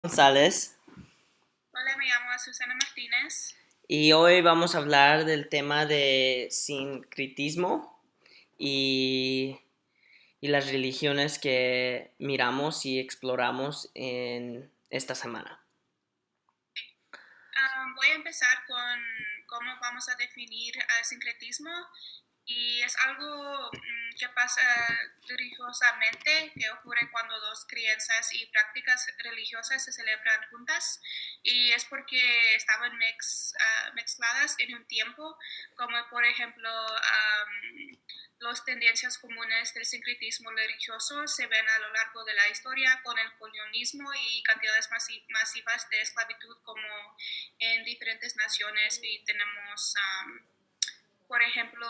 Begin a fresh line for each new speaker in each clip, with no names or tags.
González
Hola, me llamo Susana Martínez.
y hoy vamos a hablar del tema de sincretismo y, y las religiones que miramos y exploramos en esta semana.
Voy a empezar con cómo vamos a definir sincretismo y es algo que pasa religiosamente, que ocurre cuando dos creencias y prácticas religiosas se celebran juntas y es porque estaban mezcladas en un tiempo, como por ejemplo las tendencias comunes del sincretismo religioso se ven a lo largo de la historia con el colonialismo y cantidades masivas de esclavitud como en diferentes naciones y tenemos por ejemplo,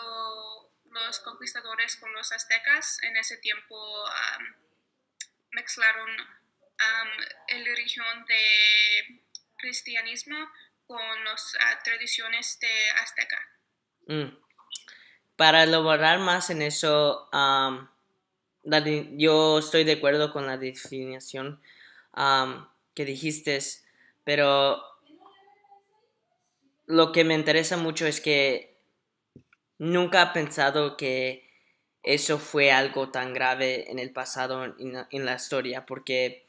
los conquistadores con los aztecas en ese tiempo mezclaron la religión de cristianismo con las tradiciones de azteca.
Mm. Para elaborar más en eso, yo estoy de acuerdo con la definición que dijiste, pero lo que me interesa mucho es que nunca he pensado que eso fue algo tan grave en el pasado, en la historia, porque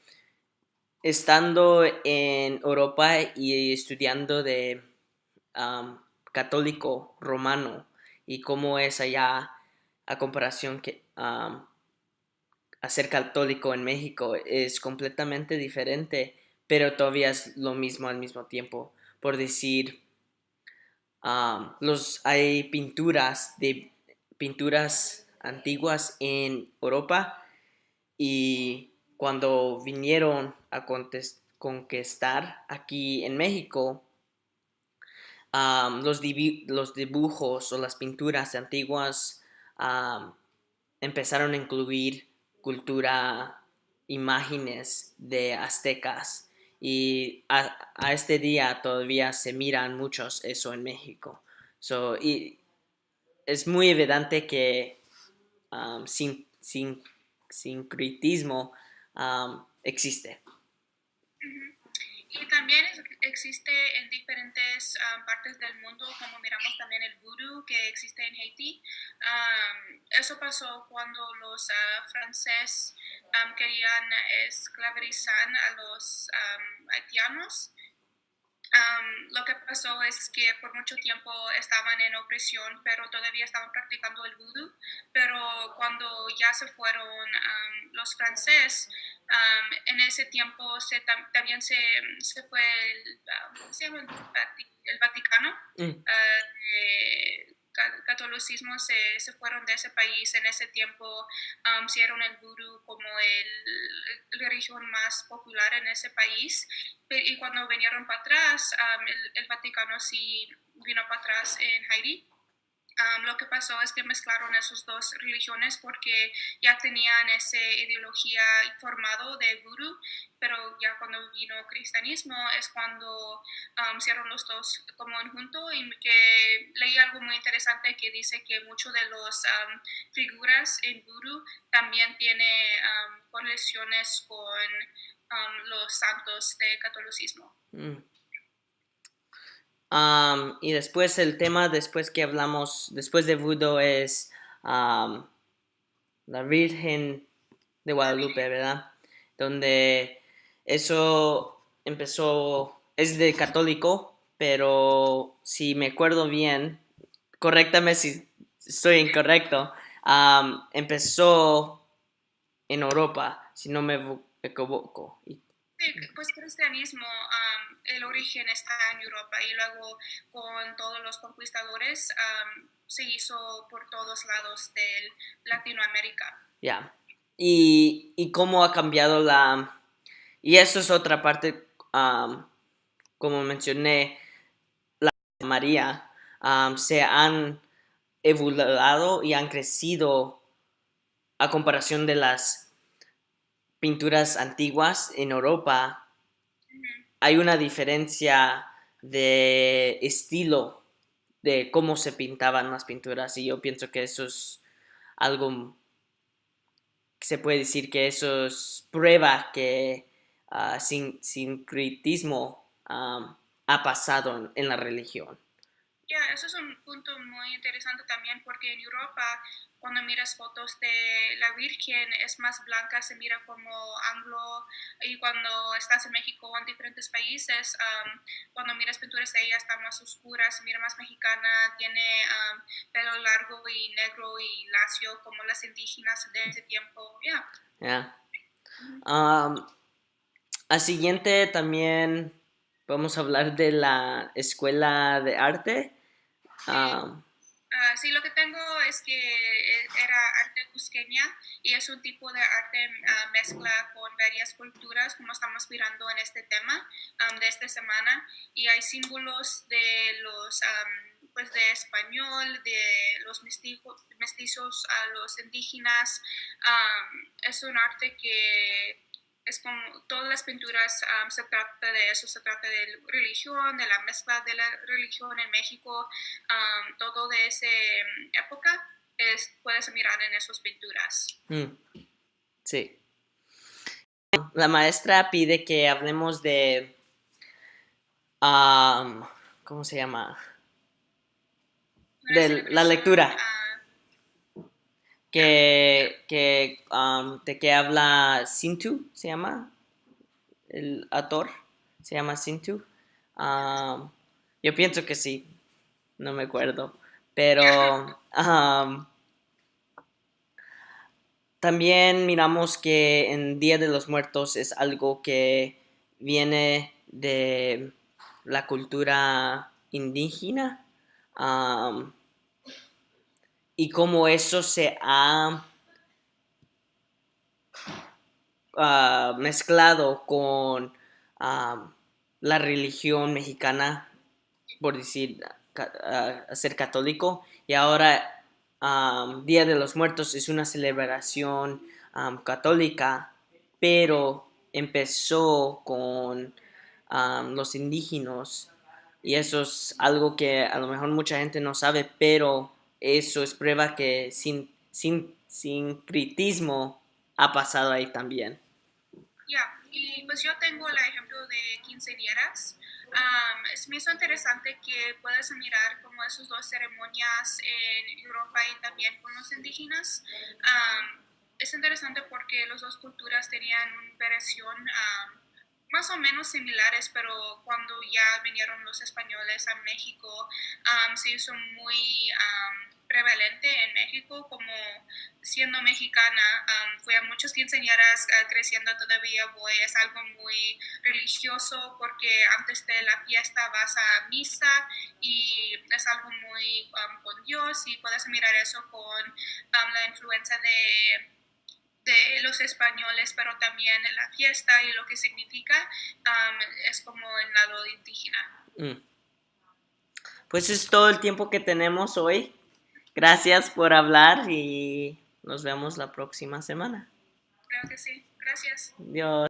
estando en Europa y estudiando de católico romano y cómo es allá a comparación que a ser católico en México es completamente diferente, pero todavía es lo mismo al mismo tiempo. Por decir, hay pinturas antiguas en Europa y cuando vinieron a conquistar aquí en México, los dibujos o las pinturas antiguas um, empezaron a incluir cultura, imágenes de aztecas y a este día todavía se miran muchos eso en México. Y es muy evidente que sincretismo existe.
Uh-huh. Y también existe en diferentes partes del mundo, como miramos también el vudú que existe en Haití. Eso pasó cuando los franceses querían esclavizar a los haitianos. Lo que pasó es que por mucho tiempo estaban en opresión, pero todavía estaban practicando el vudú. Pero cuando ya se fueron los franceses, en ese tiempo también se fue ¿cómo se llama? El Vaticano.
Mm.
Catolicismo se fueron de ese país en ese tiempo, hicieron el vudú como la religión más popular en ese país y cuando vinieron para atrás, el Vaticano sí vino para atrás en Haití. Lo que pasó es que mezclaron esas dos religiones porque ya tenían esa ideología formado de vudú, pero ya cuando vino el cristianismo es cuando hicieron los dos como en junto y que leí algo muy interesante que dice que muchas de las figuras en vudú también tiene conexiones con los santos de catolicismo.
Mm. Y después el tema, después que hablamos, después de Voodoo es um, la Virgen de
La
Guadalupe,
Virgen.
¿verdad? Donde eso empezó, es de católico, pero si me acuerdo bien, corréctame si estoy incorrecto, empezó en Europa, si no me equivoco.
Sí, pues cristianismo, el origen está en Europa y luego con todos los conquistadores se hizo por todos lados de Latinoamérica.
Ya. Y cómo ha cambiado y eso es otra parte, como mencioné, María, se han evolucionado y han crecido a comparación de las pinturas antiguas en Europa.
Ujú.
Hay una diferencia de estilo de cómo se pintaban las pinturas y yo pienso que eso es algo que se puede decir que eso es prueba que sincretismo ha pasado en la religión.
Ya, eso es un punto muy interesante también porque en Europa, cuando miras fotos de la Virgen, es más blanca, se mira como anglo, y cuando estás en México o en diferentes países, cuando miras pinturas de ella está más oscura, se mira más mexicana, tiene pelo largo y negro y lacio como las indígenas de ese tiempo. Ya.
Yeah. Al siguiente también vamos a hablar de la escuela de arte.
Sí, lo que tengo es que era arte cusqueña y es un tipo de arte mezcla con varias culturas, como estamos mirando en este tema de esta semana. Y hay símbolos de los, pues de español, de los mestizos a los indígenas. Es un arte que es como todas las pinturas se trata de eso, se trata de religión, de la mezcla de la religión en México, todo de esa época puedes mirar en esas pinturas.
Sí. La maestra pide que hablemos de, ¿cómo se llama? De la lectura. De que habla Sintu, se llama, el actor, se llama Sintu. Yo pienso que sí, no me acuerdo, pero también miramos que en Día de los Muertos es algo que viene de la cultura indígena, y cómo eso se ha mezclado con la religión mexicana, por decir, ser católico, y ahora Día de los Muertos es una celebración católica, pero empezó con los indígenas, y eso es algo que a lo mejor mucha gente no sabe, pero eso es prueba que sincretismo ha pasado ahí también.
Ya, y pues yo tengo el ejemplo de quinceañeras. Me hizo interesante que puedes mirar como esas dos ceremonias en Europa y también con los indígenas. Es interesante porque las dos culturas tenían una versión más o menos similares, pero cuando ya vinieron los españoles a México, se hizo muy prevalente en México, como siendo mexicana, fui a muchas quinceañeras creciendo todavía voy, es algo muy religioso porque antes de la fiesta vas a misa y es algo muy con Dios y puedes mirar eso con la influencia de los españoles, pero también en la fiesta y lo que significa es como el lado indígena.
Pues es todo el tiempo que tenemos hoy. Gracias por hablar y nos vemos la próxima semana.
Creo que sí. Gracias.
Adiós.